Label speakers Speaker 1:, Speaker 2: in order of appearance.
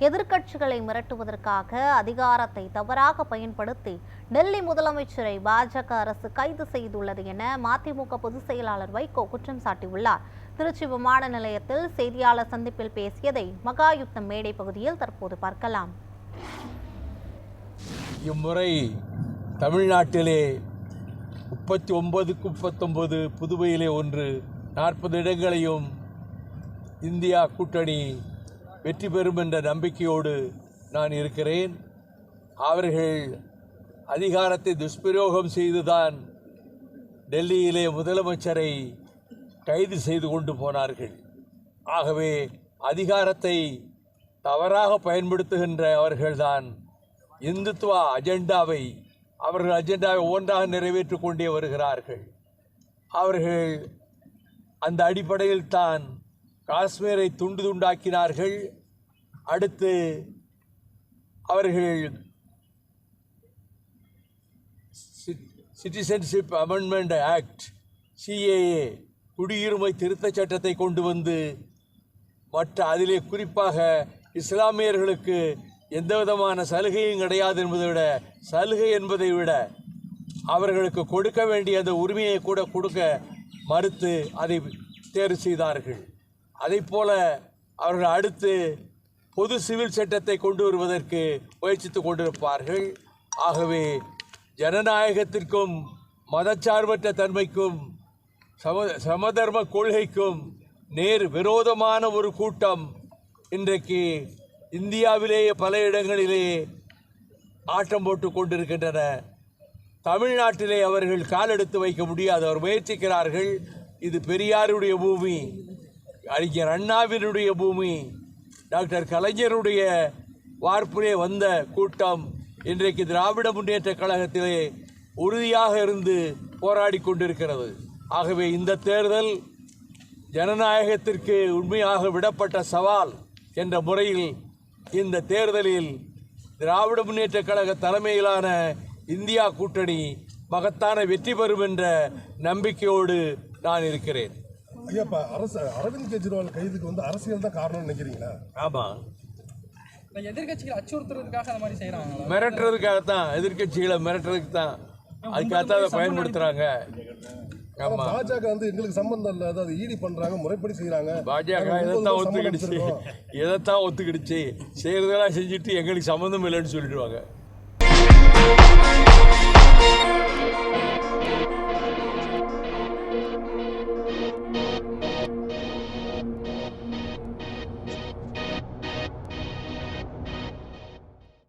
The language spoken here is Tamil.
Speaker 1: எதிர்க்கட்சிகளை மிரட்டுவதற்காக அதிகாரத்தை தவறாக பயன்படுத்தி டெல்லி முதலமைச்சரை பாஜக அரசு கைது செய்துள்ளது என மதிமுக பொதுச் செயலாளர் வைகோ குற்றம் சாட்டியுள்ளார். திருச்சி விமான நிலையத்தில் செய்தியாளர் சந்திப்பில் பேசியதை மகாயுத்தம் மேடை பகுதியில் தற்போது பார்க்கலாம்.
Speaker 2: இம்முறை தமிழ்நாட்டிலே 39க்கு 39, புதுவையிலே 1, 40 இடங்களையும் இந்தியா கூட்டணி வெற்றி பெறும் என்ற நம்பிக்கையோடு நான் இருக்கிறேன். அவர்கள் அதிகாரத்தை துஷ்பிரயோகம் செய்துதான் டெல்லியிலே முதலமைச்சரை கைது செய்து கொண்டு போனார்கள். ஆகவே அதிகாரத்தை தவறாக பயன்படுத்துகின்ற அவர்கள்தான் இந்துத்துவ அஜெண்டாவை ஒன்றாக நிறைவேற்றிக் கொண்டே வருகிறார்கள். அவர்கள் அந்த அடிப்படையில் தான் காஷ்மீரை துண்டு துண்டாக்கினார்கள். அடுத்து அவர்கள் சிட்டிசன்ஷிப் அமெண்ட்மெண்ட் ஆக்ட் CAA குடியுரிமை திருத்தச் சட்டத்தை கொண்டு வந்து அதிலே குறிப்பாக இஸ்லாமியர்களுக்கு எந்த விதமான சலுகையும் கிடையாது என்பதை விட அவர்களுக்கு கொடுக்க வேண்டிய அந்த உரிமையை கூட கொடுக்க மறுத்து அதை தேர்வு செய்தார்கள். அதைப்போல அவர்கள் அடுத்து பொது சிவில் சட்டத்தை கொண்டு வருவதற்கு முயற்சித்து கொண்டிருப்பார்கள். ஆகவே ஜனநாயகத்திற்கும் மதச்சார்பற்ற தன்மைக்கும் சமதர்ம கொள்கைக்கும் நேர் விரோதமான ஒரு கூட்டம் இன்றைக்கு இந்தியாவிலேயே பல இடங்களிலே ஆட்டம் போட்டு கொண்டிருக்கின்றன. தமிழ்நாட்டிலே அவர்கள் காலெடுத்து வைக்க முடியாது. அவர் முயற்சிக்கிறார்கள். இது பெரியாருடைய பூமி, அறிஞர் அண்ணாவினுடைய பூமி, டாக்டர் கலைஞருடைய வார்ப்பிலே வந்த கூட்டம் இன்றைக்கு திராவிட முன்னேற்ற கழகத்திலே உறுதியாக இருந்து போராடி கொண்டிருக்கிறது. ஆகவே இந்த தேர்தல் ஜனநாயகத்திற்கு உண்மையாக விடப்பட்ட சவால் என்ற முறையில் இந்த தேர்தலில் திராவிட முன்னேற்ற கழக தலைமையிலான இந்தியா கூட்டணி மகத்தான வெற்றி பெறும் என்ற நம்பிக்கையோடு நான் இருக்கிறேன்.
Speaker 3: அரவிந்த் கெஜ்ரிவால் கைதுக்கு அரசியல் தான் காரணம் நினைக்கிறீங்களா?
Speaker 2: ஆமாம்,
Speaker 4: எதிர்கட்சிகள் அச்சுறுத்துறதுக்காக அந்த மாதிரி செய்யறாங்க,
Speaker 2: மிரட்டுறதுக்காகத்தான், எதிர்கட்சிகளை மிரட்டுறதுக்கு தான், அதுக்காகத்தான் அதை பயன்படுத்துறாங்க.
Speaker 3: பாஜக எங்களுக்கு சம்பந்தம் இல்லை, அதாவது ஈடி பண்றாங்க, முறைப்படி செய்யறாங்க.
Speaker 2: பாஜக எதைத்தான் ஒத்துக்கிடுச்சு செய்யறதெல்லாம் செஞ்சுட்டு எங்களுக்கு சம்பந்தம் இல்லைன்னு சொல்லிடுவாங்க.